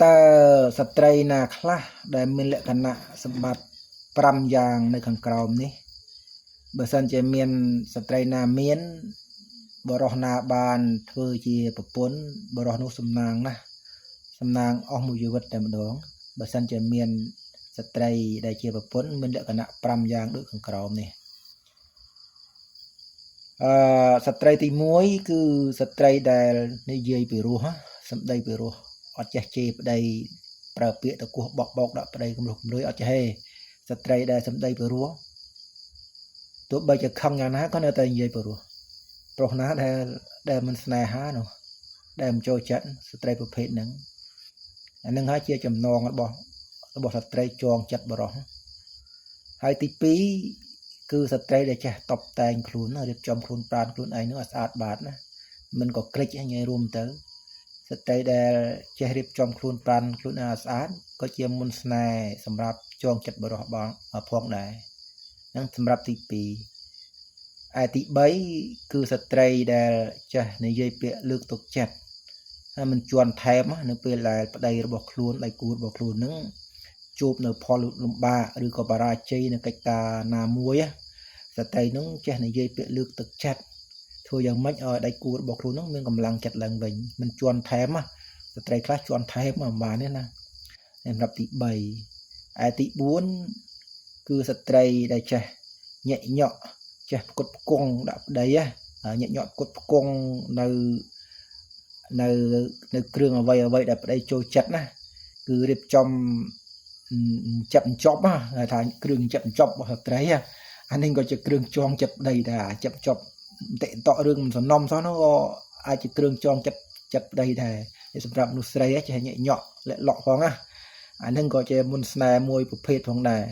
តើស្ត្រីណាខ្លះដែលមានលក្ខណៈសម្បត្តិ5យ៉ាងនៅខាងក្រោមនេះបើសិនជាមានស្ត្រីណាមានបរិសណាបានធ្វើជាប្រពន្ធបរិសនោះសំណាងណាស់សំណាងអស់មួយជីវិតតែម្ដងបើសិនជាមានស្ត្រីដែលជាប្រពន្ធមានលក្ខណៈ5យ៉ាងដូចខាងក្រោមនេះស្ត្រីទី1គឺស្ត្រីដែលនិយាយពីរោះសម្ដីពីរោះអត់ចេះជេរប្តីប្រើពាក្យតគោះបោកបោកដាក់ប្តីគំរោះគំរួយអត់ចេះទេស្ត្រីដែលសម្ដីពីរោះទោះបីជាខឹងយ៉ាងណាក៏នៅតែនិយាយពីរោះប្រុសណាដែលមិនស្នេហានោះដែលមិនចូលចិត្តស្ត្រីប្រភេទហ្នឹងអានឹងហើយជាចំណងរបស់ស្ត្រីចងចិត្តបរោះហើយទី2គឺស្ត្រីដែលចេះតបតែងខ្លួនរៀបចំខ្លួនប្រាណខ្លួនឯងនោះឲ្យស្អាតបាតណាមិនក៏ក្រិចញ៉ៃរួមទៅស្ត្រីដែលចេះរៀបចំខ្លួនប្រាណខ្លួនឯងឲ្យស្អាតក៏ជាមុនស្នេហ៍សម្រាប់ចងចិត្តបរោះបងផងដែរហ្នឹងសម្រាប់ទី2ឯទី3គឺស្ត្រីដែលចេះនិយាយពាក្យលើកទឹកចិត្តហើយមិនជន់ថែមនៅពេលដែលប្តីរបស់ខ្លួនដៃគូរបស់ខ្លួននឹងជួបនៅផលលំបាកឬក៏បរាជ័យនៅកិច្ចការណាមួយស្ត្រីនឹងចេះនិយាយពាក្យលើកទឹកចិត្តធ្វើយ៉ាងម៉េចឲ្យដៃគូរបស់ខ្លួននឹងមានកម្លាំងចិត្តឡើងវិញមិនជន់ថែមស្ត្រីខ្លះជន់ថែមមិនបានទេណាសម្រាប់ទី3ឯទី4គឺស្ត្រីដែលចេះញាក់ញក់ចេះផ្គត់ផ្គង់ដាក់ប្តីញាក់ញក់ផ្គត់ផ្គង់នៅគ្រឿងអ្វីដែលប្តីចូលចិត្តណាគឺរៀបចំចាប់ចប់ថាគ្រឿងចាប់ចប់របស់ស្ត្រីអានេះក៏ជាគ្រឿងចងចិត្តប្តីដែរចាប់ចប់តិតក់រឿងមិនសំណុំសោះនោះក៏អាចជាគ្រឿងចងចិត្តប្តីដែរសម្រាប់មនុស្សស្រីចេះញាក់ញក់លាក់លក់ផងណាអានឹងក៏ជាមុនស្នេហ៍មួយប្រភេទផងដែរ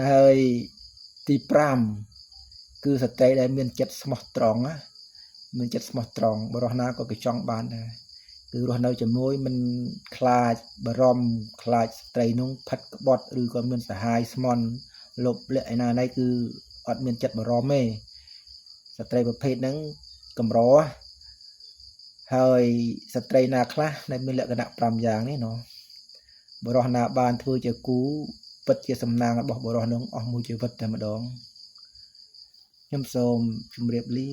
ហើយទី5គឺស្ត្រីដែលមានចិត្តស្មោះត្រង់ណាមានចិត្តស្មោះត្រង់បរិសណាក៏គេចង់បានដែរគឺរស់នៅជាមួយមិនខ្លាចបារម្ភខ្លាចស្ត្រីនោះផិតក្បត់ឬក៏មានសហាយស្មន់លុបលាក់ឯណាណៃគឺអត់មានចិត្តបារម្ភទេស្ត្រីប្រភេទហ្នឹងកម្រហើយស្ត្រីណាខ្លះដែលមានលក្ខណៈ5យ៉ាងនេះណោះបរិសណាបានធ្វើជាគូពិតជាសំណាងរបស់បរិសនឹងអស់មួយជីវិតតែម្ដងខ្ញុំសូមជម្រាបលា